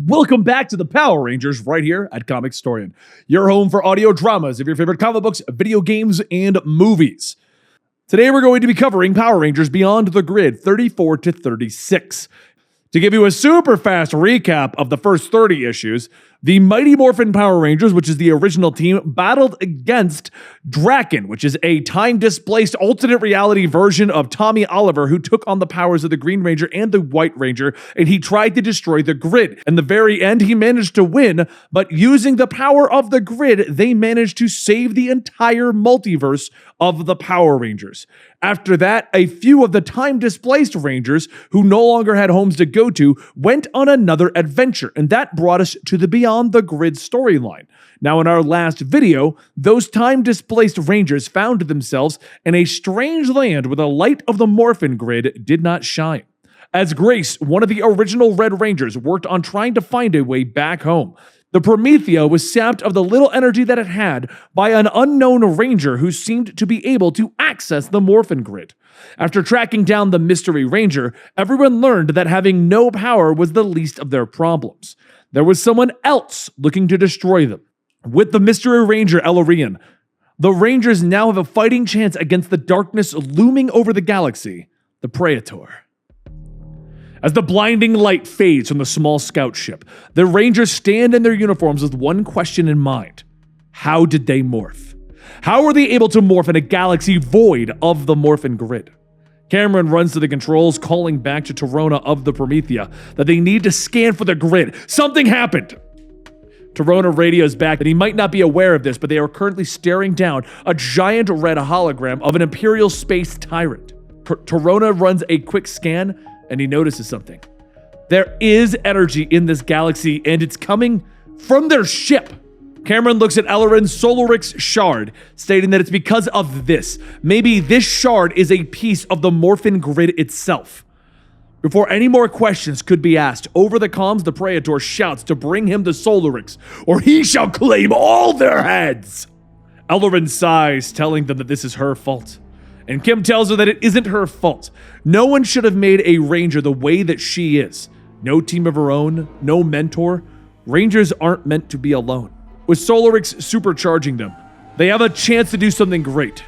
Welcome back to the Power Rangers right here at Comicstorian, your home for audio dramas of your favorite comic books, video games, and movies. Today we're going to be covering Power Rangers Beyond the Grid 34 to 36. To give you a super fast recap of the first 30 issues, the Mighty Morphin Power Rangers, which is the original team, battled against Draken, which is a time-displaced alternate reality version of Tommy Oliver who took on the powers of the Green Ranger and the White Ranger, and he tried to destroy the grid. In the very end, he managed to win, but using the power of the grid, they managed to save the entire multiverse of the Power Rangers. After that, a few of the time-displaced Rangers, who no longer had homes to go to, went on another adventure, and that brought us to the Beyond the Grid storyline. Now, in our last video, those time-displaced Rangers found themselves in a strange land where the light of the Morphin Grid did not shine. As Grace, one of the original Red Rangers, worked on trying to find a way back home, the Promethea was sapped of the little energy that it had by an unknown Ranger who seemed to be able to access the Morphin Grid. After tracking down the Mystery Ranger, everyone learned that having no power was the least of their problems. There was someone else looking to destroy them. With the Mystery Ranger Elarian, the Rangers now have a fighting chance against the darkness looming over the galaxy, the Praetor. As the blinding light fades from the small scout ship, the Rangers stand in their uniforms with one question in mind. How did they morph? How were they able to morph in a galaxy void of the Morphin Grid? Cameron runs to the controls, calling back to Torona of the Promethea that they need to scan for the grid. Something happened! Torona radios back that he might not be aware of this, but they are currently staring down a giant red hologram of an Imperial space tyrant. Torona runs a quick scan, and he notices something. There is energy in this galaxy, and it's coming from their ship. Cameron looks at Elleren's Solarix shard, stating that it's because of this. Maybe this shard is a piece of the Morphin Grid itself. Before any more questions could be asked, over the comms, the Praetor shouts to bring him the Solarix, or he shall claim all their heads. Elleren sighs, telling them that this is her fault. And Kim tells her that it isn't her fault. No one should have made a Ranger the way that she is. No team of her own, no mentor. Rangers aren't meant to be alone. With Solarix supercharging them, they have a chance to do something great.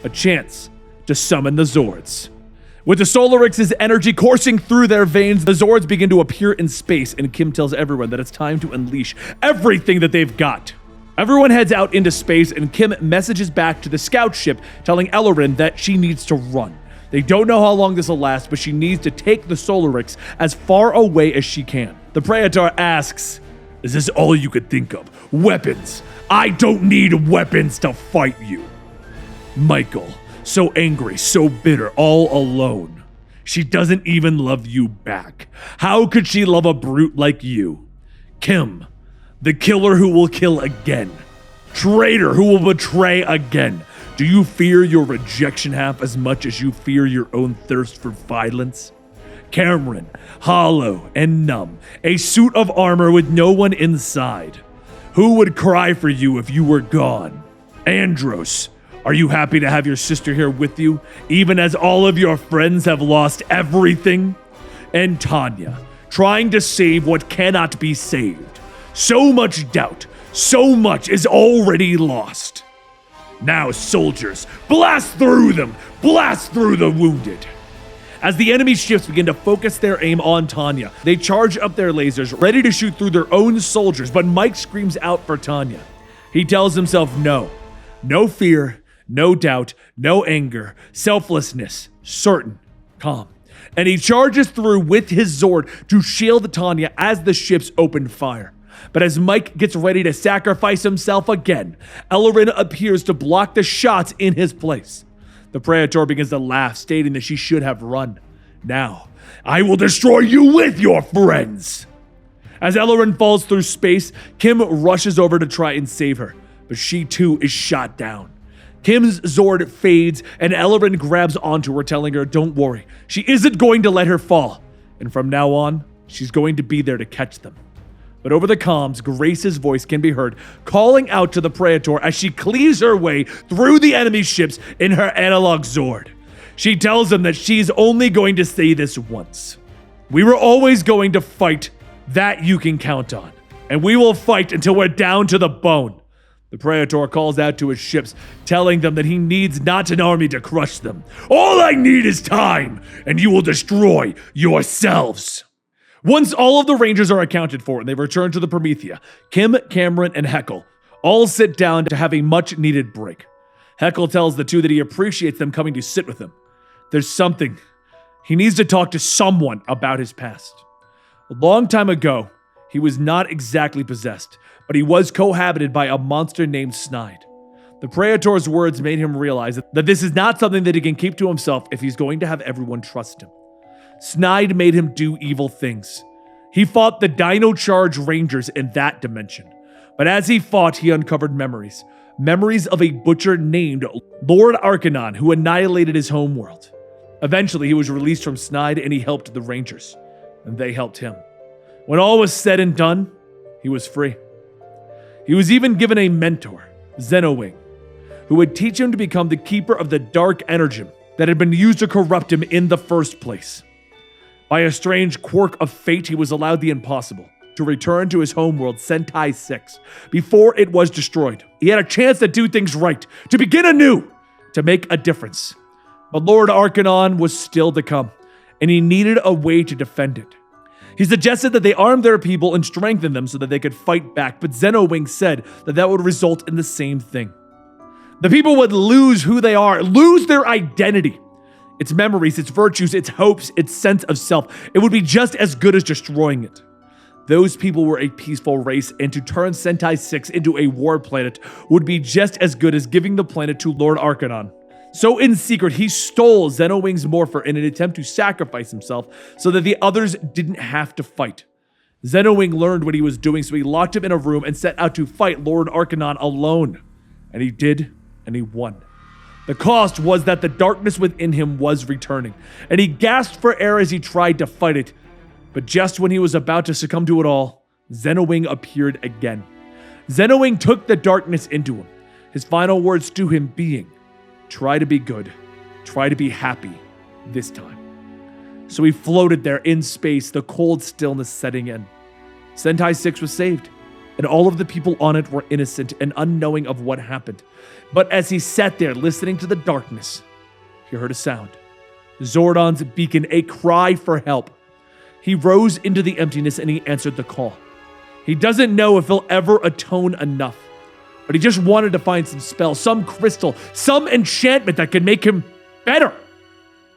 A chance to summon the Zords. With the Solarix's energy coursing through their veins, the Zords begin to appear in space, and Kim tells everyone that it's time to unleash everything that they've got. Everyone heads out into space, and Kim messages back to the scout ship, telling Elleren that she needs to run. They don't know how long this will last, but she needs to take the Solarix as far away as she can. The Praetor asks, "Is this all you could think of? Weapons? I don't need weapons to fight you." Michael, so angry, so bitter, all alone. She doesn't even love you back. How could she love a brute like you? Kim, the killer who will kill again. Traitor who will betray again. Do you fear your rejection half as much as you fear your own thirst for violence? Cameron, hollow and numb, a suit of armor with no one inside. Who would cry for you if you were gone? Andros, are you happy to have your sister here with you, even as all of your friends have lost everything? And Tanya, trying to save what cannot be saved. So much doubt, so much is already lost. Now, soldiers, blast through them! Blast through the wounded! As the enemy ships begin to focus their aim on Tanya, they charge up their lasers, ready to shoot through their own soldiers, but Mike screams out for Tanya. He tells himself no. No fear, no doubt, no anger, selflessness, certain, calm. And he charges through with his Zord to shield Tanya as the ships open fire. But as Mike gets ready to sacrifice himself again, Elleren appears to block the shots in his place. The Praetor begins to laugh, stating that she should have run. Now, I will destroy you with your friends! As Elleren falls through space, Kim rushes over to try and save her, but she too is shot down. Kim's Zord fades, and Elleren grabs onto her, telling her, don't worry, she isn't going to let her fall. And from now on, she's going to be there to catch them. But over the comms, Grace's voice can be heard calling out to the Praetor as she cleaves her way through the enemy ships in her analog Zord. She tells them that she's only going to say this once. We were always going to fight That you can count on. And we will fight until we're down to the bone. The Praetor calls out to his ships, telling them that he needs not an army to crush them. All I need is time, and you will destroy yourselves. Once all of the Rangers are accounted for and they return to the Promethea, Kim, Cameron, and Haeckel all sit down to have a much-needed break. Haeckel tells the two that he appreciates them coming to sit with him. There's something. He needs to talk to someone about his past. A long time ago, he was not exactly possessed, but he was cohabited by a monster named Snide. The Praetor's words made him realize that this is not something that he can keep to himself if he's going to have everyone trust him. Snide made him do evil things. He fought the Dino Charge Rangers in that dimension. But as he fought, he uncovered memories. Memories of a butcher named Lord Arcanon who annihilated his homeworld. Eventually, he was released from Snide and he helped the Rangers. And they helped him. When all was said and done, he was free. He was even given a mentor, Zenowing, who would teach him to become the keeper of the dark energy that had been used to corrupt him in the first place. By a strange quirk of fate, he was allowed the impossible, to return to his homeworld, Sentai 6, before it was destroyed. He had a chance to do things right, to begin anew, to make a difference. But Lord Arcanon was still to come, and he needed a way to defend it. He suggested that they arm their people and strengthen them so that they could fight back, but Zenowing said that that would result in the same thing. The people would lose who they are, lose their identity, its memories, its virtues, its hopes, its sense of self. It would be just as good as destroying it. Those people were a peaceful race, and to turn Sentai 6 into a war planet would be just as good as giving the planet to Lord Arcanon. So in secret, he stole Zenowing's morpher in an attempt to sacrifice himself so that the others didn't have to fight. Zenowing learned what he was doing, so he locked him in a room and set out to fight Lord Arcanon alone. And he did, and he won. The cost was that the darkness within him was returning, and he gasped for air as he tried to fight it. But just when he was about to succumb to it all, Zenowing appeared again. Zenowing took the darkness into him, his final words to him being, "Try to be good. Try to be happy this time." So he floated there in space, the cold stillness setting in. Sentai 6 was saved, and all of the people on it were innocent and unknowing of what happened. But as he sat there listening to the darkness, he heard a sound. Zordon's beacon, a cry for help. He rose into the emptiness and he answered the call. He doesn't know if he'll ever atone enough, but he just wanted to find some spell, some crystal, some enchantment that could make him better.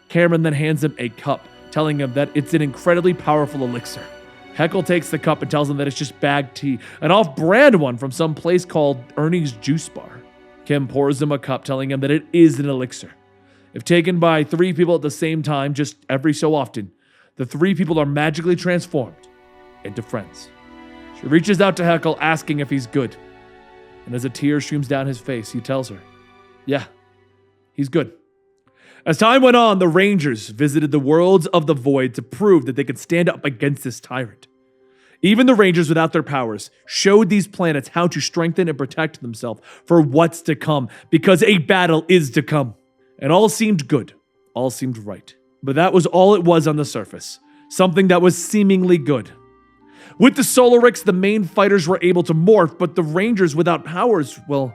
Cameron then hands him a cup, telling him that it's an incredibly powerful elixir. Haeckel takes the cup and tells him that it's just bagged tea, an off-brand one from some place called Ernie's Juice Bar. Kim pours him a cup, telling him that it is an elixir. If taken by 3 people at the same time, just every so often, the 3 people are magically transformed into friends. She reaches out to Haeckel, asking if he's good. And as a tear streams down his face, he tells her, yeah, he's good. As time went on, the Rangers visited the worlds of the void to prove that they could stand up against this tyrant. Even the Rangers without their powers showed these planets how to strengthen and protect themselves for what's to come, because a battle is to come. And all seemed good. All seemed right. But that was all it was on the surface. Something that was seemingly good. With the Solarics, the main fighters were able to morph, but the Rangers without powers, well,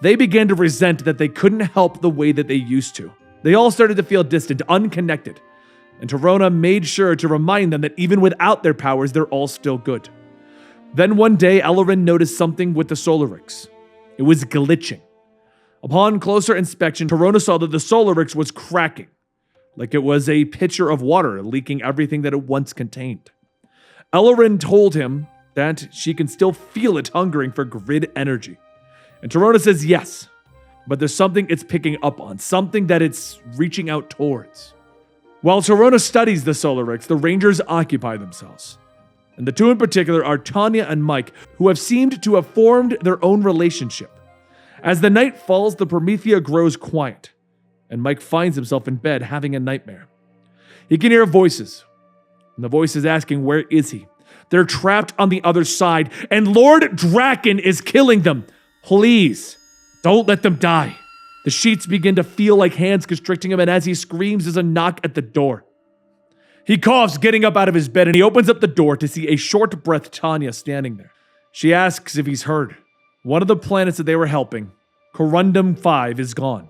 they began to resent that they couldn't help the way that they used to. They all started to feel distant, unconnected. And Torona made sure to remind them that even without their powers, they're all still good. Then one day, Ellerin noticed something with the Solarics. It was glitching. Upon closer inspection, Torona saw that the Solarics was cracking, like it was a pitcher of water leaking everything that it once contained. Ellerin told him that she can still feel it hungering for grid energy. And Torona says yes, but there's something it's picking up on, something that it's reaching out towards. While Torona studies the Solarics, the Rangers occupy themselves. And the two in particular are Tanya and Mike, who have seemed to have formed their own relationship. As the night falls, the Promethea grows quiet, and Mike finds himself in bed having a nightmare. He can hear voices, and the voice is asking, where is he? They're trapped on the other side, and Lord Draken is killing them. Please, don't let them die. The sheets begin to feel like hands constricting him, and as he screams, there's a knock at the door. He coughs, getting up out of his bed, and he opens up the door to see a short-breathed Tanya standing there. She asks if he's heard. One of the planets that they were helping, Corundum 5, is gone.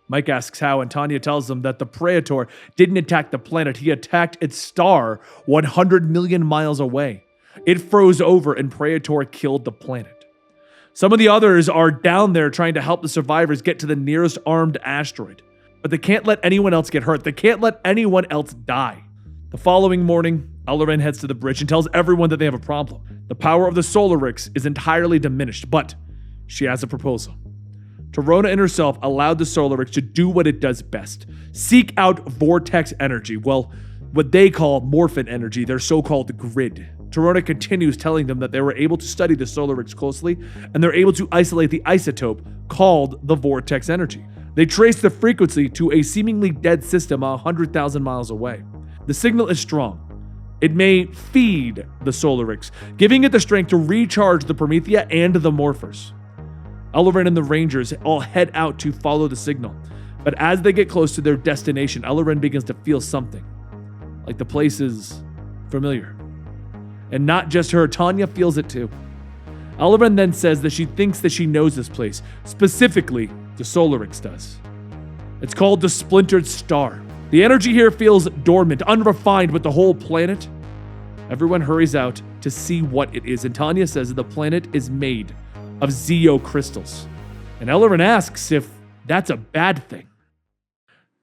Mike asks how, and Tanya tells him that the Praetor didn't attack the planet. He attacked its star 100 million miles away. It froze over, and Praetor killed the planet. Some of the others are down there trying to help the survivors get to the nearest armed asteroid. But they can't let anyone else get hurt. They can't let anyone else die. The following morning, Ellerin heads to the bridge and tells everyone that they have a problem. The power of the Solarix is entirely diminished, but she has a proposal. Torona and herself allowed the Solarix to do what it does best. Seek out vortex energy. Well, what they call morphin energy, their so-called grid. Torona continues telling them that they were able to study the Solarix closely, and they're able to isolate the isotope called the vortex energy. They trace the frequency to a seemingly dead system 100,000 miles away. The signal is strong. It may feed the Solarix, giving it the strength to recharge the Promethea and the Morphers. Ellerin and the Rangers all head out to follow the signal, but as they get close to their destination, Ellerin begins to feel something, like the place is familiar. And not just her, Tanya feels it too. Ellerin then says that she thinks that she knows this place, specifically the Solarix does. It's called the Splintered Star. The energy here feels dormant, unrefined with the whole planet. Everyone hurries out to see what it is, and Tanya says that the planet is made of Zeo crystals. And Ellerin asks if that's a bad thing.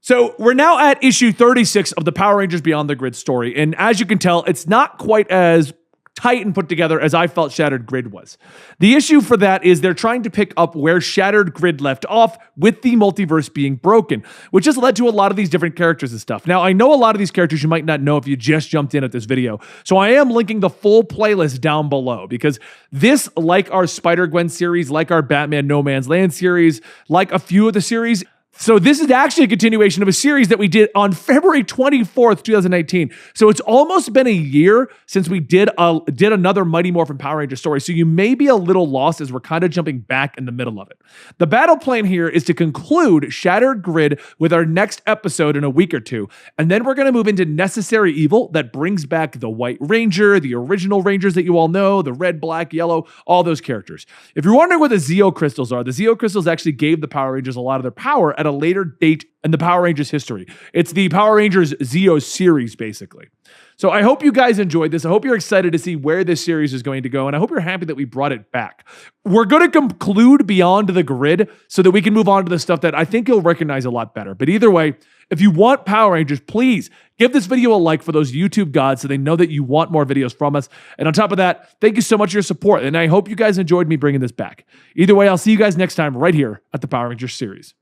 So we're now at issue 36 of the Power Rangers Beyond the Grid story, and as you can tell, it's not quite as tight and put together as I felt Shattered Grid was. The issue for that is they're trying to pick up where Shattered Grid left off with the multiverse being broken, which has led to a lot of these different characters and stuff. Now, I know a lot of these characters you might not know if you just jumped in at this video, so I am linking the full playlist down below because this, like our Spider-Gwen series, like our Batman No Man's Land series, like a few of the series, so this is actually a continuation of a series that we did on February 24th, 2019. So it's almost been a year since we did another Mighty Morphin Power Ranger story. So you may be a little lost as we're kind of jumping back in the middle of it. The battle plan here is to conclude Shattered Grid with our next episode in a week or two. And then we're going to move into Necessary Evil that brings back the White Ranger, the original Rangers that you all know, the red, black, yellow, all those characters. If you're wondering what the Zeo crystals are, the Zeo crystals actually gave the Power Rangers a lot of their power at a later date in the Power Rangers history. It's the Power Rangers Zeo series, basically. So I hope you guys enjoyed this. I hope you're excited to see where this series is going to go, and I hope you're happy that we brought it back. We're going to conclude Beyond the Grid so that we can move on to the stuff that I think you'll recognize a lot better. But either way, if you want Power Rangers, please give this video a like for those YouTube gods so they know that you want more videos from us. And on top of that, thank you so much for your support, and I hope you guys enjoyed me bringing this back. Either way, I'll see you guys next time right here at the Power Rangers series.